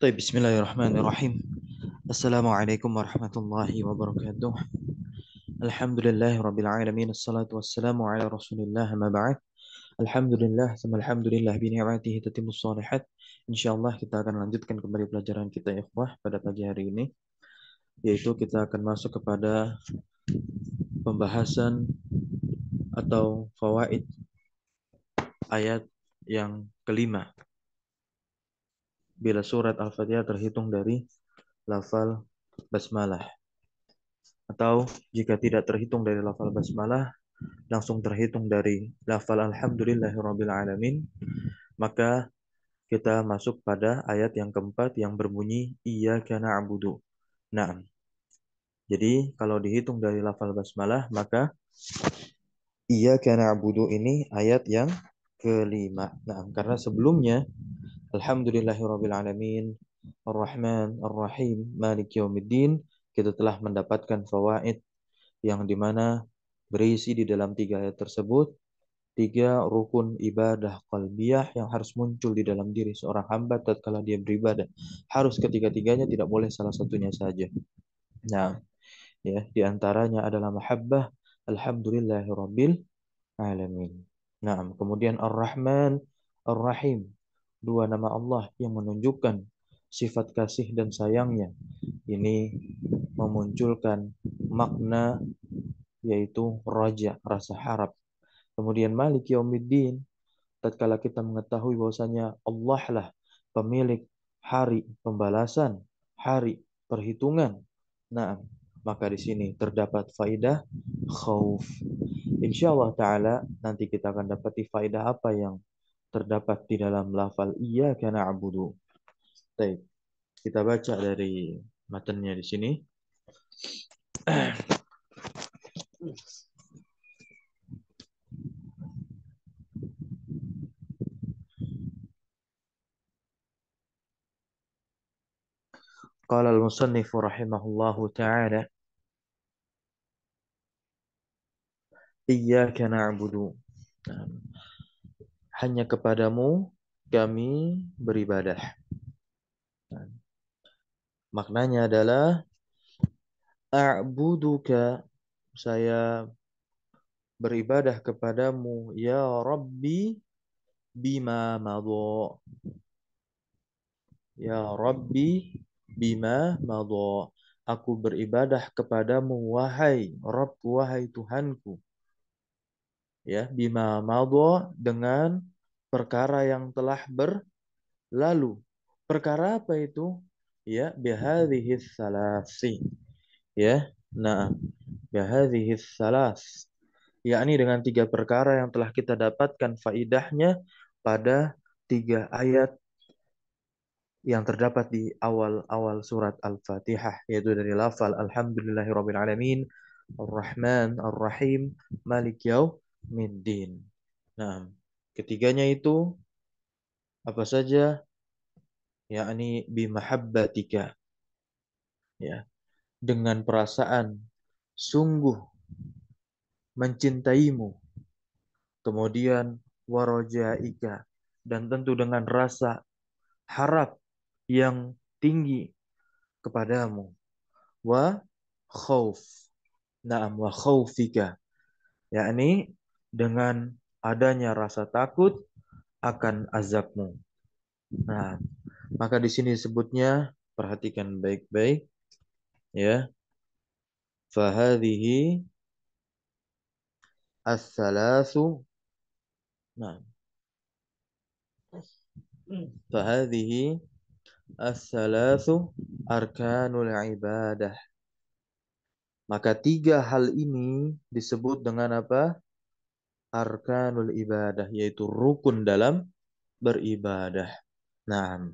Baik, bismillahirrahmanirrahim. Assalamualaikum warahmatullahi wabarakatuh. Alhamdulillahirabbil alamin. Assalatu wassalamu ala Rasulillah ma ba'd. Alhamdulillah, sama alhamdulillah bi ni'matihi tatimmus shalihat. Insyaallah kita akan lanjutkan kembali pelajaran kita ikhwah pada pagi hari ini, yaitu kita akan masuk kepada pembahasan atau fawaid ayat yang kelima. Bila surat Al-Fatihah terhitung dari lafal basmalah, atau jika tidak terhitung dari lafal basmalah, langsung terhitung dari lafal alhamdulillahirabbil alamin, maka kita masuk pada ayat yang keempat yang berbunyi iyyaka na'budu. Nah, jadi kalau dihitung dari lafal basmalah, maka iyyaka na'budu ini ayat yang kelima. Nah, karena sebelumnya alhamdulillahirabbil alamin, arrahman arrahim, maliki yaumiddin, kita telah mendapatkan fawaid yang dimana berisi di dalam tiga ayat tersebut tiga rukun ibadah qalbiyah yang harus muncul di dalam diri seorang hamba tatkala dia beribadah. Harus ketiga-tiganya, tidak boleh salah satunya saja. Nah, ya, di antaranya adalah mahabbah alhamdulillahirabbil alamin. Nah, kemudian Ar-Rahman Ar-Rahim, dua nama Allah yang menunjukkan sifat kasih dan sayangnya. Ini memunculkan makna yaitu raja, rasa harap. Kemudian Malik Yaumiddin, tatkala kita mengetahui bahwasanya Allah lah pemilik hari pembalasan, hari perhitungan. Nah, maka di sini terdapat faidah khauf. Insyaallah taala nanti kita akan dapati faidah apa yang terdapat di dalam lafal iyyaka na'budu. Baik, kita baca dari matanya di sini. Qala al-musannif rahimahullahu taala, iyyaka na'budu. Nah, hanya kepadamu kami beribadah. Nah, maknanya adalah a'buduka, saya beribadah kepadamu ya Rabbi bima madha. Ya Rabbi bima madha. Aku beribadah kepadamu wahai Rabb, wahai Tuhanku. Ya, bima madha, dengan perkara yang telah berlalu. Perkara apa itu? Ya, bihadhihi salasi. Ya, nah, bihadhihi salas. Yakni dengan tiga perkara yang telah kita dapatkan faidahnya pada tiga ayat yang terdapat di awal-awal surat Al-Fatihah, yaitu dari lafal Alhamdulillahirabbil alamin, Ar-Rahman Ar-Rahim, Malik Yaumiddin. Nah, ketiganya itu apa saja? Yakni bimahabbatika, ya, dengan perasaan sungguh mencintaimu. Kemudian warajaika, dan tentu dengan rasa harap yang tinggi kepadamu. Wa khauf. Naam, wa khaufika, yakni dengan adanya rasa takut akan azabmu. Nah, maka di sini disebutnya, perhatikan baik-baik ya. Fahadhihi as-salasu. Nah, fahadhihi as-salasu arkanul ibadah. Maka tiga hal ini disebut dengan apa? Arkanul ibadah, yaitu rukun dalam beribadah. Nah,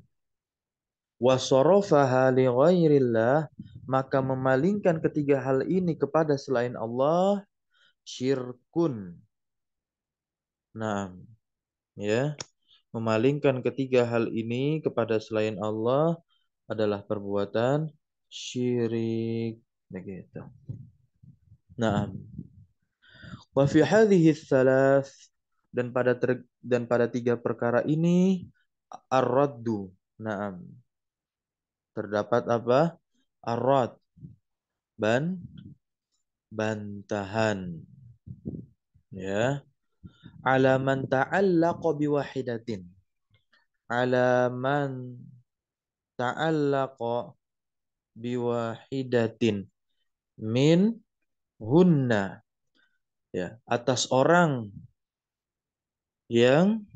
wasarafaha li ghairillah, maka memalingkan ketiga hal ini kepada selain Allah syirkun. Nah, ya, memalingkan ketiga hal ini kepada selain Allah adalah perbuatan syirik, begitu. Nah, wa fi hadhihi tsalath, dan pada tiga perkara ini ar-raddu. Naam. terdapat apa? Arad, ban, bantahan. Ya. Alaman ta'allaqa biwahidatin. Alaman ta'allaqa biwahidatin min hunna. Ya, atas orang yang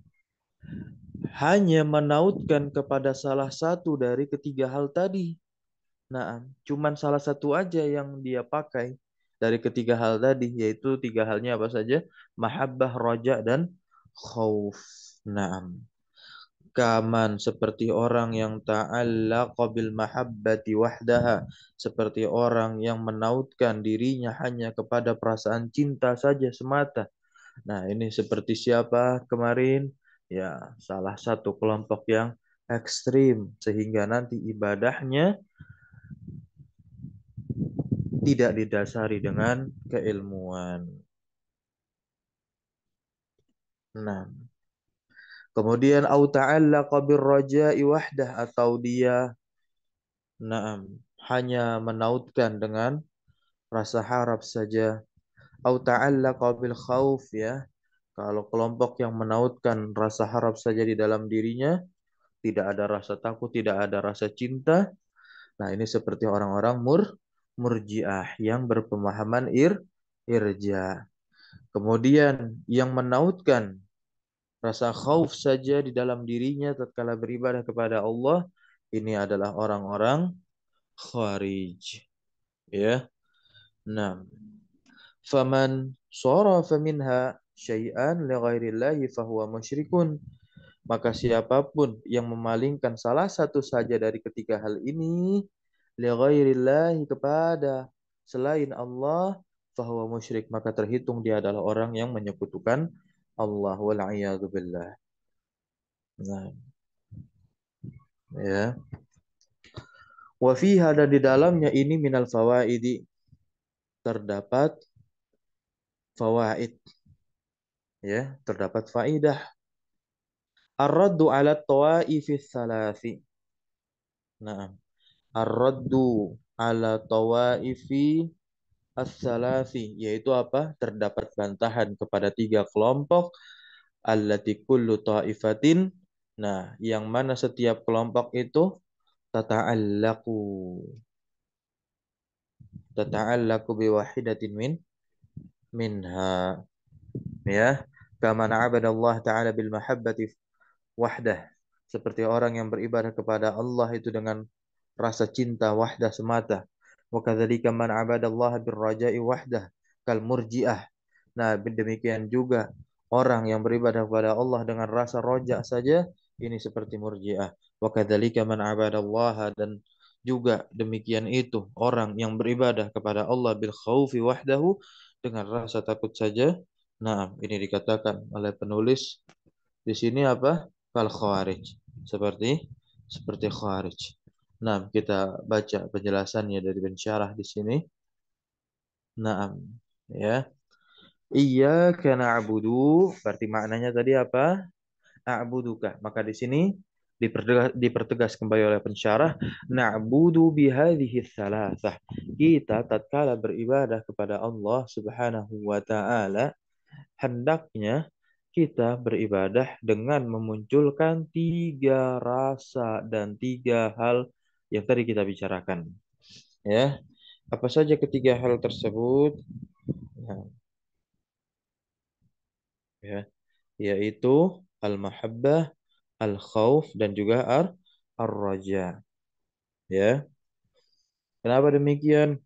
hanya menautkan kepada salah satu dari ketiga hal tadi. Nah, cuman salah satu aja yang dia pakai dari ketiga hal tadi, yaitu tiga halnya apa saja? Mahabbah, roja, dan khauf. Naam. Kaman seperti orang yang ta'allaqa bil mahabbati wahdaha, seperti orang yang menautkan dirinya hanya kepada perasaan cinta saja semata. Nah, ini seperti siapa kemarin? Ya, salah satu kelompok yang ekstrim sehingga nanti ibadahnya tidak didasari dengan keilmuan. Nah, kemudian au ta'allaqa birraja'i wahdah, atau dia hanya menautkan dengan rasa harap saja. Au ta'allaqa bil khauf, ya. Kalau kelompok yang menautkan rasa harap saja di dalam dirinya, tidak ada rasa takut, tidak ada rasa cinta. Nah, ini seperti orang-orang murjiah yang berpemahaman irja. Kemudian yang menautkan rasa khauf saja di dalam dirinya tatkala beribadah kepada Allah, ini adalah orang-orang khawarij. Ya. Nah, faman sharafa minha syai'an li ghairillahi fahuwa musyrikun. Maka siapapun yang memalingkan salah satu saja dari ketiga hal ini li ghairillahi, kepada selain Allah, fahuwa musyrik, maka terhitung dia adalah orang yang menyekutukan Allah, wal a'yadu billah. Nah, ya. Wa fiha, dan di dalamnya ini minal fawaidi, terdapat fawaid, ya, terdapat faidah. Ar-raddu ala tawaifis salasi. Nah, ar-raddu ala tawaifi as-salasi, yaitu apa? Terdapat bantahan kepada tiga kelompok. Allati kullu ta'ifatin. Nah, yang mana setiap kelompok itu tata'allaku tata'allaku biwahidatin minha, ya. Kama na'abadallah ta'ala bil mahabbati wahdah, seperti orang yang beribadah kepada Allah itu dengan rasa cinta wahdah semata. Wa kadzalika man 'abadallaha birraja'i wahdah kal murji'ah. Nah, demikian juga orang yang beribadah kepada Allah dengan rasa roja saja, ini seperti murji'ah. Wa kadzalika man 'abadallaha, dan juga demikian itu orang yang beribadah kepada Allah bil khaufi wahdahu, dengan rasa takut saja. Nah, ini dikatakan oleh penulis di sini apa? Kal khawarij. Seperti khawarij. Nah, kita baca penjelasannya dari pensyarah di sini. Naam, ya. Iyyaka na'budu, berarti maknanya tadi apa? A'buduka. Maka di sini dipertegas kembali oleh pensyarah, na'budu bihadhihi tsalatsah. Kita tatkala beribadah kepada Allah Subhanahu wa taala, hendaknya kita beribadah dengan memunculkan tiga rasa dan tiga hal yang tadi kita bicarakan. Ya, apa saja ketiga hal tersebut? Nah, ya, yaitu al-mahabbah, al-khauf, dan juga ar-raja. Ya, kenapa demikian?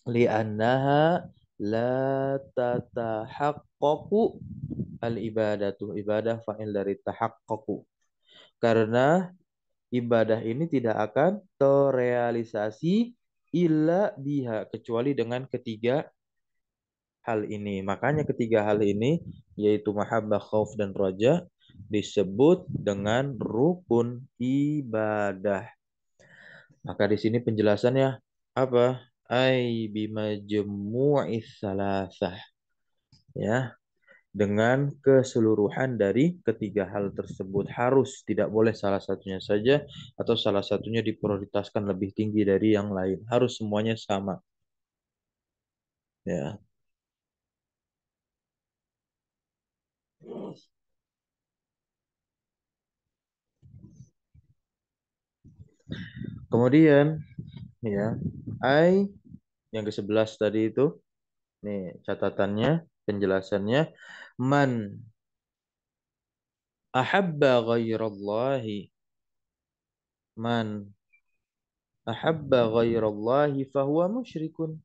Li'annaha la tatahaqqaqu al-ibadatu. Ibadah fa'il dari tahaqqaqu. Karena ibadah ini tidak akan terrealisasi illa biha, kecuali dengan ketiga hal ini. Makanya ketiga hal ini, yaitu mahabbah, khauf, dan roja, disebut dengan rukun ibadah. Maka di sini penjelasannya apa? Ai bimajmu'is salasah. Ya, dengan keseluruhan dari ketiga hal tersebut. Harus, tidak boleh salah satunya saja atau salah satunya diprioritaskan lebih tinggi dari yang lain. Harus semuanya sama. Ya. Kemudian, ya, I yang ke-11 tadi itu, nih catatannya, penjelasannya, man ahabba ghairallahi, man ahabba ghairallahi fahuwa musyrikun.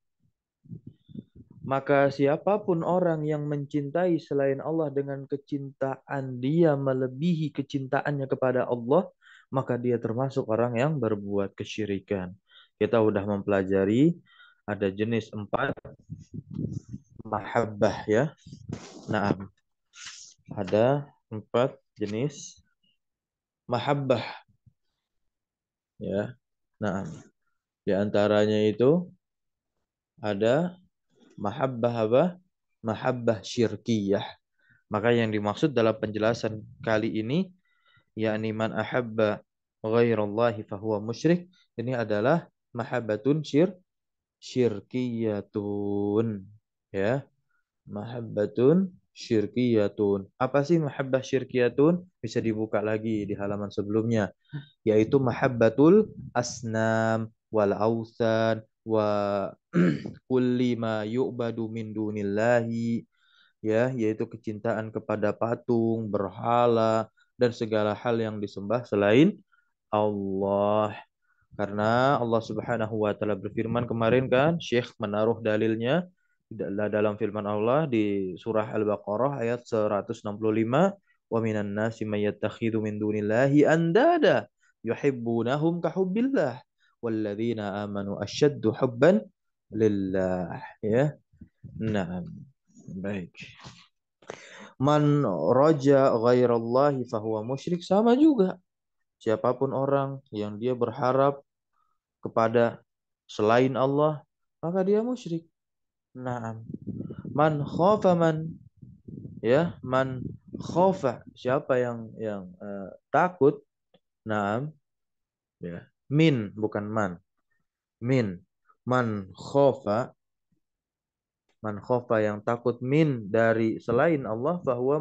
Maka siapapun orang yang mencintai selain Allah dengan kecintaan dia melebihi kecintaannya kepada Allah, maka dia termasuk orang yang berbuat kesyirikan. Kita sudah mempelajari ada jenis 4 mahabbah ya. Nah, ada 4 jenis mahabbah ya. Nah, di antaranya itu ada mahabbah apa? Mahabbah syirkiyah. Maka yang dimaksud dalam penjelasan kali ini yakni man ahabba ghairallahi fahuwa musyrik, ini adalah mahabbatun syirkiyatun ya. Mahabbatun syirkiyatun. Apa sih mahabbah syirkiyatun? Bisa dibuka lagi di halaman sebelumnya, yaitu mahabbatul asnam wal ausan wa kulli ma yu'badu min dunillahi, ya, yaitu kecintaan kepada patung, berhala dan segala hal yang disembah selain Allah. Karena Allah Subhanahu wa taala berfirman kemarin kan, Syekh menaruh dalilnya dalam firman Allah di surah Al-Baqarah ayat 165, wa minan nasi may yattakhidhu min dunillahi andada yuhibbunahum ka hubbillah walladzina amanu asyaddu hubban lillah ya. Nah, baik. Man raja ghairallahi fahuwa musyrik, sama juga. Siapapun orang yang dia berharap kepada selain Allah, maka dia musyrik. Naam. Man khafa man, ya, man khafa, siapa yang takut. Naam, ya. Min bukan man. Min. Man khafa yang takut min dari selain Allah fahuwa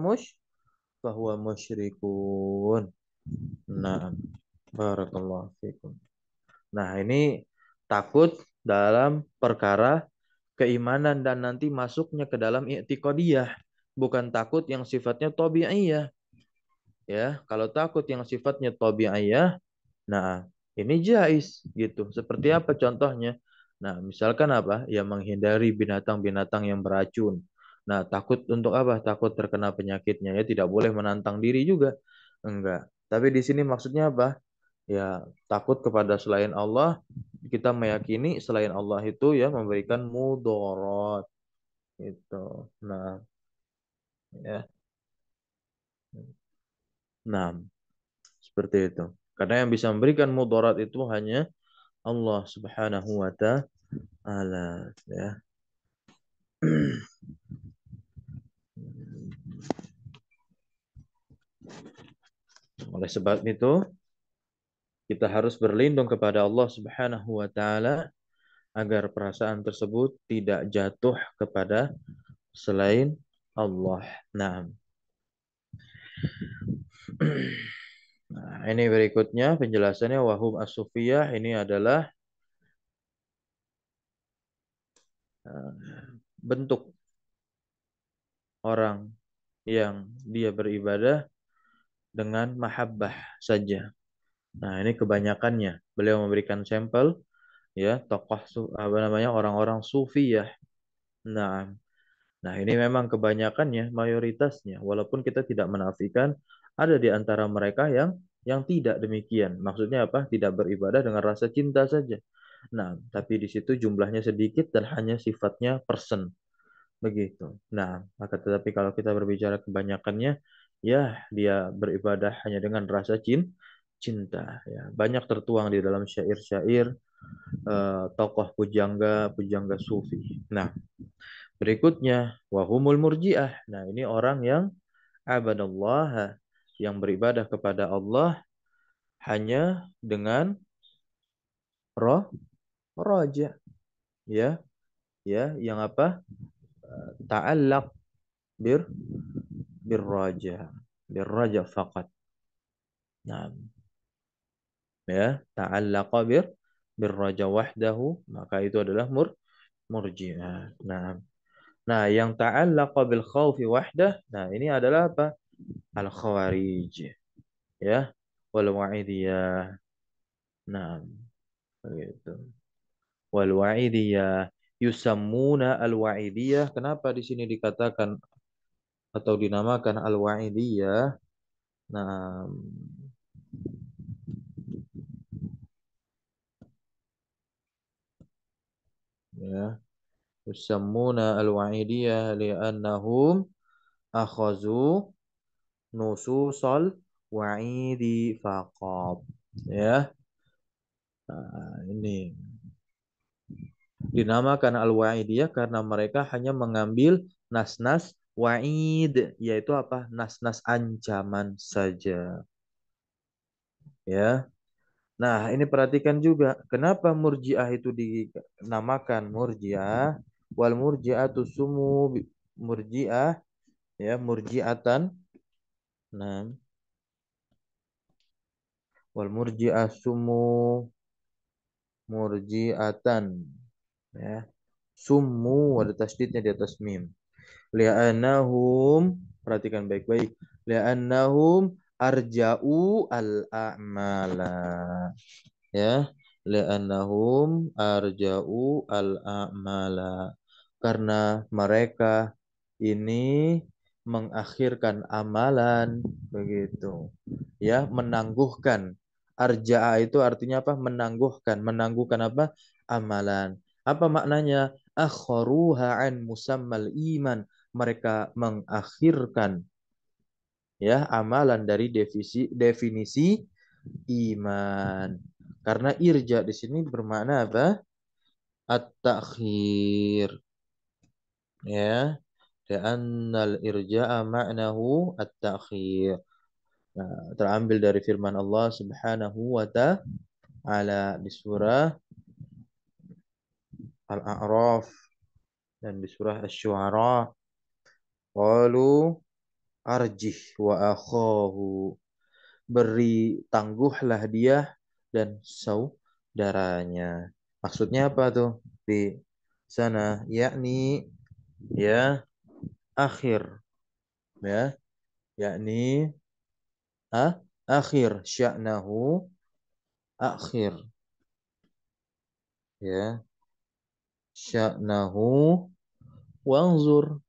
musyrikun. Naam. Barakallahu fikum. Nah, ini takut dalam perkara keimanan dan nanti masuknya ke dalam i'tiqadiyah, bukan takut yang sifatnya tabi'iyah. Ya, kalau takut yang sifatnya tabi'iyah, nah ini jais gitu. Seperti apa contohnya? Nah, misalkan apa? Ya menghindari binatang-binatang yang beracun. Nah, takut untuk apa? Takut terkena penyakitnya. Ya tidak boleh menantang diri juga. Enggak. Tapi di sini maksudnya apa? Ya, takut kepada selain Allah, kita meyakini selain Allah itu ya memberikan mudarat itu. Nah, ya. Nah, seperti itu. Karena yang bisa memberikan mudarat itu hanya Allah Subhanahu wa taala ya. Oleh sebab itu, kita harus berlindung kepada Allah Subhanahu wa taala agar perasaan tersebut tidak jatuh kepada selain Allah. Nah, nah, ini berikutnya penjelasannya wahum as-sufiyah, ini adalah uh, bentuk orang yang dia beribadah dengan mahabbah saja. Nah, ini kebanyakannya. Beliau memberikan sampel ya tokoh apa namanya orang-orang sufi ya. Nah, nah ini memang kebanyakannya, mayoritasnya. Walaupun kita tidak menafikan ada di antara mereka yang tidak demikian. Maksudnya apa? Tidak beribadah dengan rasa cinta saja. Nah, tapi di situ jumlahnya sedikit dan hanya sifatnya person. Begitu. Nah, maka tetapi kalau kita berbicara kebanyakannya, ya dia beribadah hanya dengan rasa cinta. Ya, banyak tertuang di dalam syair-syair tokoh pujangga, pujangga sufi. Nah, Berikutnya, wahumul murji'ah. Nah, ini orang yang abadallah, yang beribadah kepada Allah hanya dengan roh roja, ya, ya, yang apa? Ta'allaq bir birraja, birraja faqat. Nah, ya, ta'allaqa birraja wahdahu, maka itu adalah murji'ah. Nah, nah, yang ta'allaqa bil khaufi wahdah, nah ini adalah apa? Al khawarij, ya, wal wa'idiyah. Nah, begitu. Wal wa'idiyah yusammuna al wa'idiyah. Kenapa di sini dikatakan atau dinamakan al wa'idiyah? Nah, ya, yusammuna al wa'idiyah li'annahum akhazu nususal wa'idi faqat. Ya, nah, ini dinamakan al-wa'idiyah karena mereka hanya mengambil nas-nas wa'id, yaitu apa? Nas-nas ancaman saja. Ya. Nah, ini perhatikan juga kenapa murji'ah itu dinamakan murji'ah, wal murji'atu sumu murji'ah, ya, murji'atan. Nah, wal murji'ah sumu murji'atan, ya. Summu ada tasdidnya di atas mim. Li'annahum, perhatikan baik-baik. Li'annahum arja'u al-a'mala. Ya. Li'annahum arja'u al-a'mala. Karena mereka ini mengakhirkan amalan, begitu. Ya, menangguhkan. Arja'a itu artinya apa? Menangguhkan. Menangguhkan apa? Amalan. Apa maknanya? Akharuha an musammal iman. Mereka mengakhirkan, ya, amalan dari definisi iman. Karena irja di sini bermakna apa? At-ta'khir, ya. Li'annal irja'a ma'nahu at-ta'khir. Nah, terambil dari firman Allah Subhanahu wa ta'ala di surah Al-A'raf dan di surah Asy-Syu'ara. Qalu arjih wa akhahu. Beri tangguhlah dia dan saudaranya. Maksudnya apa tuh di sana? Yakni, ya, akhir, ya, yakni akhir sya'nahu, akhir, ya, sya'nahu wanzur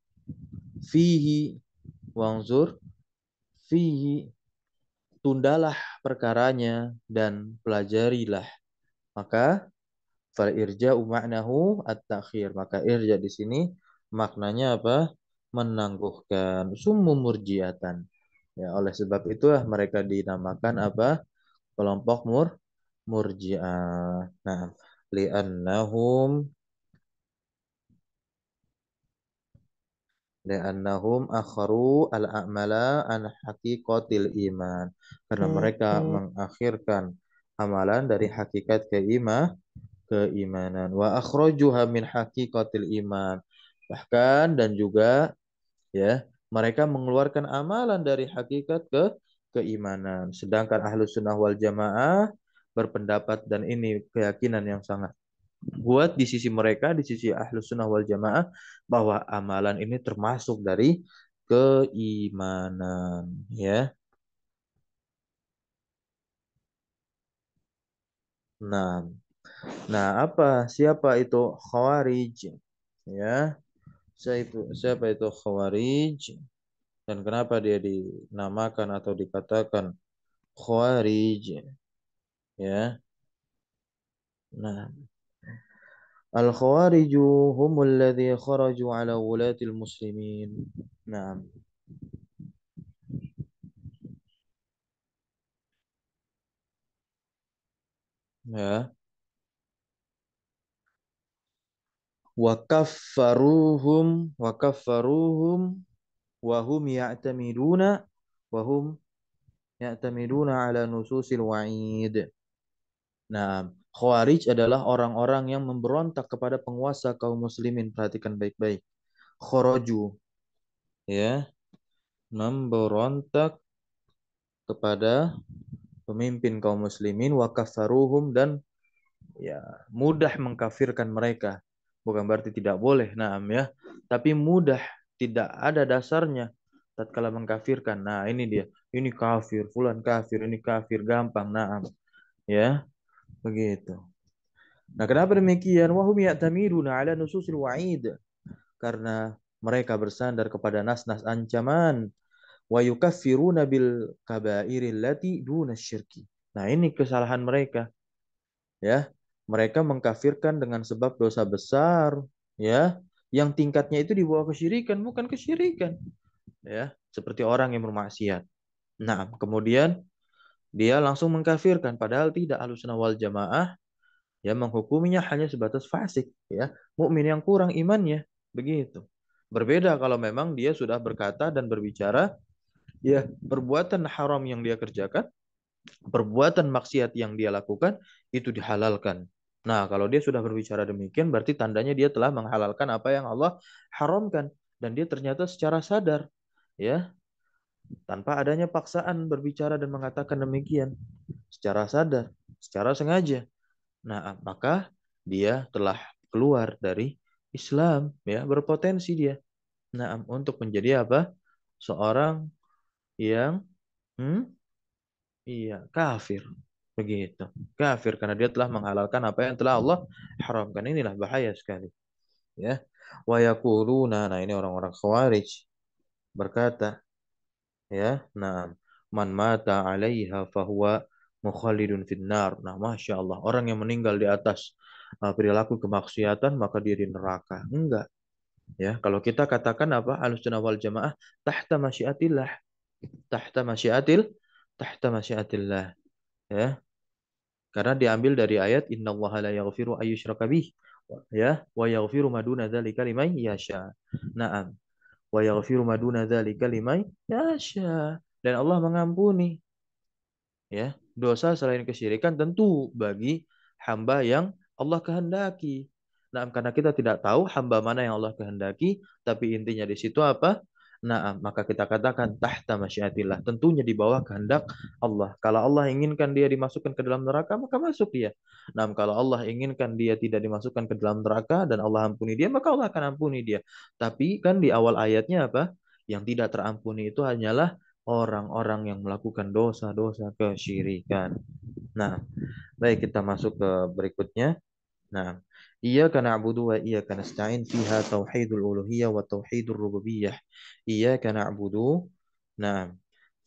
fihi, wanzur fihi, tundalah perkaranya dan pelajarilah. Maka fal irja'u ma'nahu at-ta'khir. Maka irja di sini maknanya apa? Menangguhkan. Summu murjiatan. Ya, oleh sebab itulah mereka dinamakan apa? Kelompok murji'ah. Nah, li'annahum li'annahum akharu al-a'mala an haqiqatil iman. Karena mereka mengakhirkan amalan dari hakikat keimanan. Wa akhrajuha min haqiqatil iman. Bahkan dan juga, ya, mereka mengeluarkan amalan dari hakikat keimanan. Sedangkan Ahlus Sunnah wal Jamaah berpendapat, dan ini keyakinan yang sangat kuat di sisi mereka, di sisi Ahlus Sunnah wal Jamaah, bahwa amalan ini termasuk dari keimanan, ya. Nah, nah, siapa itu Khawarij? Ya, siapa itu Khawarij dan kenapa dia dinamakan atau dikatakan Khawarij? Ya. Nah, al-Khawariju humul ladzi kharaju ala wulatil muslimin. Nah, ya. wa kaffaruhum wa hum ya'tamiduna ala nususil wa'id. Nah, Khawarij adalah orang-orang yang memberontak kepada penguasa kaum muslimin. Perhatikan baik-baik. Kharaju, ya, memberontak kepada pemimpin kaum muslimin, wa kafaruhum, dan ya mudah mengkafirkan mereka. Bukan berarti tidak boleh, naam ya, tapi mudah, tidak ada dasarnya tatkala mengkafirkan. Nah, ini dia. Ini kafir, fulan kafir, ini kafir, gampang, naam. Ya, begitu. Nah, kenapa demikian? Wahum ya'tamiruna ala nususil wa'id. Karena mereka bersandar kepada nas-nas ancaman. Wa yukaffiruna bil kabairil lati duna syirki. Nah, ini kesalahan mereka, ya. Mereka mengkafirkan dengan sebab dosa besar, ya, yang tingkatnya itu di bawah kesyirikan, bukan kesyirikan, ya, seperti orang yang bermaksiat. Nah, kemudian dia langsung mengkafirkan, padahal tidak. Ahlussunnah wal jamaah ya menghukuminya hanya sebatas fasik, ya, mukmin yang kurang imannya, begitu. Berbeda kalau memang dia sudah berkata dan berbicara, ya, perbuatan haram yang dia kerjakan, perbuatan maksiat yang dia lakukan itu dihalalkan. Nah, kalau dia sudah berbicara demikian, berarti tandanya dia telah menghalalkan apa yang Allah haramkan, dan dia ternyata secara sadar, ya, tanpa adanya paksaan berbicara dan mengatakan demikian, secara sadar, secara sengaja. Nah, maka dia telah keluar dari Islam, ya, berpotensi dia. Nah, untuk menjadi apa? Seorang yang iya, kafir. Begitu. Kafir karena dia telah menghalalkan apa yang telah Allah haramkan. Inilah bahaya sekali. Ya. Wa yaquluna, nah ini orang-orang Khawarij berkata, ya, nah, man mata 'alaiha fahuwa mukhalidun finnar. Nah, Masya Allah, orang yang meninggal di atas perilaku kemaksiatan maka dia di neraka. Enggak. Ya, kalau kita katakan apa? Ahlussunnah wal Jamaah tahta masyiatillah, tahta masyiatil, tahta masyiatillah. Ya, karena diambil dari ayat innallaha la yaghfiru ayyushraka bih, ya, wa yaghfiru ma duna dzalika liman yasha. Naam, wa yaghfiru ma duna dzalika liman yasha. Dan Allah mengampuni, ya, dosa selain kesyirikan tentu bagi hamba yang Allah kehendaki. Nah, karena kita tidak tahu hamba mana yang Allah kehendaki, tapi intinya di situ apa? Nah, maka kita katakan tahta masyiatillah, tentunya di bawah kehendak Allah. Kalau Allah inginkan dia dimasukkan ke dalam neraka, maka masuk dia. Nah, kalau Allah inginkan dia tidak dimasukkan ke dalam neraka dan Allah ampuni dia, maka Allah akan ampuni dia. Tapi kan di awal ayatnya apa? Yang tidak terampuni itu hanyalah orang-orang yang melakukan dosa-dosa kesyirikan. Nah, baik, kita masuk ke berikutnya. Nah, iyyaka na'budu wa iyyaka nasta'in fiha tauhidul uluhiyah wa tauhidur rububiyah. Iyyaka na'budu. Nah,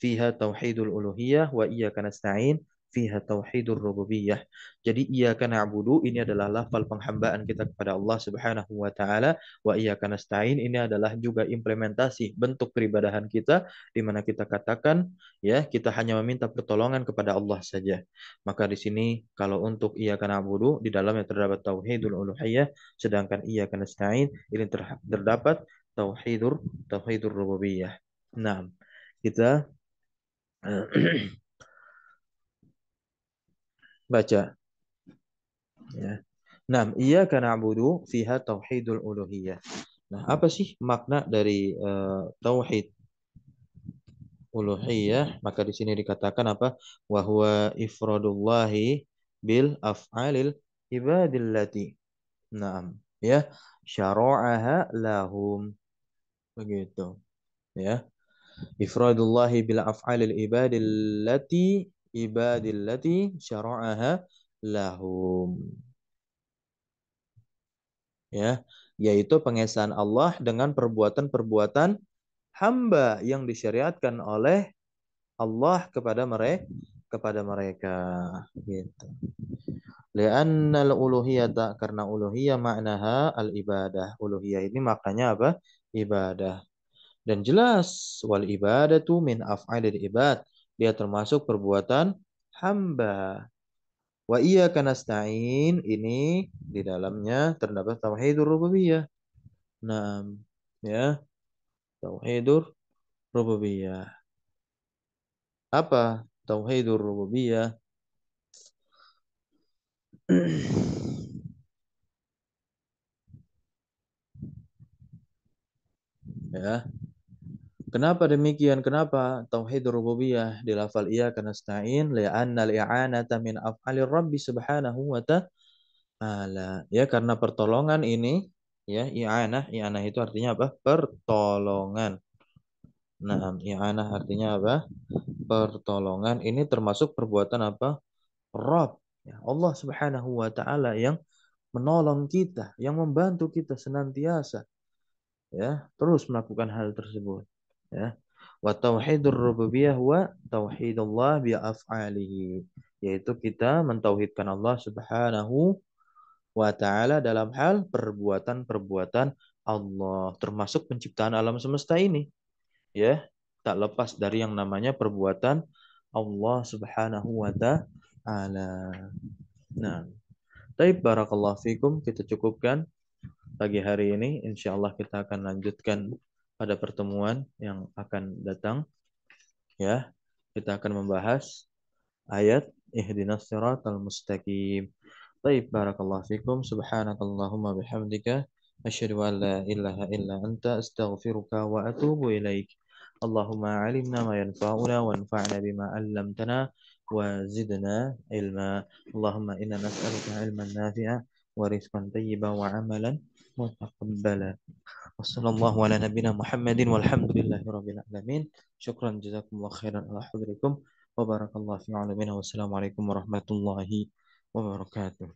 fiha tauhidul uluhiyah wa iyyaka nasta'in fiha tauhidur rububiyah. Jadi iyyaka na'budu ini adalah lafal penghambaan kita kepada Allah Subhanahu wa taala, wa iyyaka nasta'in ini adalah juga implementasi bentuk peribadahan kita di mana kita katakan, ya, kita hanya meminta pertolongan kepada Allah saja. Maka di sini kalau untuk iyyaka na'budu di dalamnya terdapat tauhidul uluhiyah, sedangkan iyyaka nasta'in ini terdapat tauhidur rububiyah. Nah, kita baca, ya. Nah, iyyaka na'budu fiha tauhidul uluhiyah. Nah, apa sih makna dari tauhid uluhiyah? Maka di sini dikatakan apa? Wa huwa ifradullahi bil af'alil ibadillati. Naam, ya, syara'aha lahum. Begitu, ya. Ifradullahi bil af'alil ibadillati syara'aha lahum. Ya, yaitu pengesahan Allah dengan perbuatan-perbuatan hamba yang disyariatkan oleh Allah kepada mereka gitu. Li'annal uluhiyata, karena uluhiyah maknaha al ibadah. Uluhiyah ini maknanya apa? Ibadah. Dan jelas wal ibadatu min af'alil ibad. Dia termasuk perbuatan hamba. Wa iyyaka nasta'in ini di dalamnya terdapat tauhidur rububiyah. Nah, ya, tauhidur rububiyah. Apa tauhidur rububiyah? Ya, kenapa demikian? Kenapa tauhidur rububiyah di lafal iyyaka nasta'in? Li'anna al-i'anata min af'alir Rabbi subhanahu wa ta'ala. Ya, karena pertolongan ini ya, i'anah itu artinya apa? Pertolongan. Nah, i'anah artinya apa? Pertolongan ini termasuk perbuatan apa? Rabb. Ya, Allah Subhanahu wa taala yang menolong kita, yang membantu kita senantiasa ya, terus melakukan hal tersebut. Ya. Wa tauhidur rububiyah wa tauhidullah bi af'alihi, yaitu kita mentauhidkan Allah Subhanahu wa taala dalam hal perbuatan-perbuatan Allah, termasuk penciptaan alam semesta ini. Ya, tak lepas dari yang namanya perbuatan Allah Subhanahu wa taala. Nah, baik barakallahu fikum, kita cukupkan pagi hari ini. Insya Allah kita akan lanjutkan pada pertemuan yang akan datang. Ya, kita akan membahas ayat ihdinas siratal mustaqim. Baik barakallahu fikum. Subhanakallahumma bihamdika asyhadu an la ilaha illa anta astaghfiruka wa atubu ilaik. Allahumma alimna ma yanfa'una wanfa'na bima 'allamtana wa zidna ilma. Allahumma inna nas'aluka ilman nafi'a wa rizqan tayyiban wa 'amalan mutaqabbala. Wassallallahu ala nabiyina Muhammadin walhamdulillahi rabbil alamin. Syukran jazakumullah khairan ala hadrikum wa barakallahu fi alamin. Wassalamualaikum warahmatullahi wabarakatuh.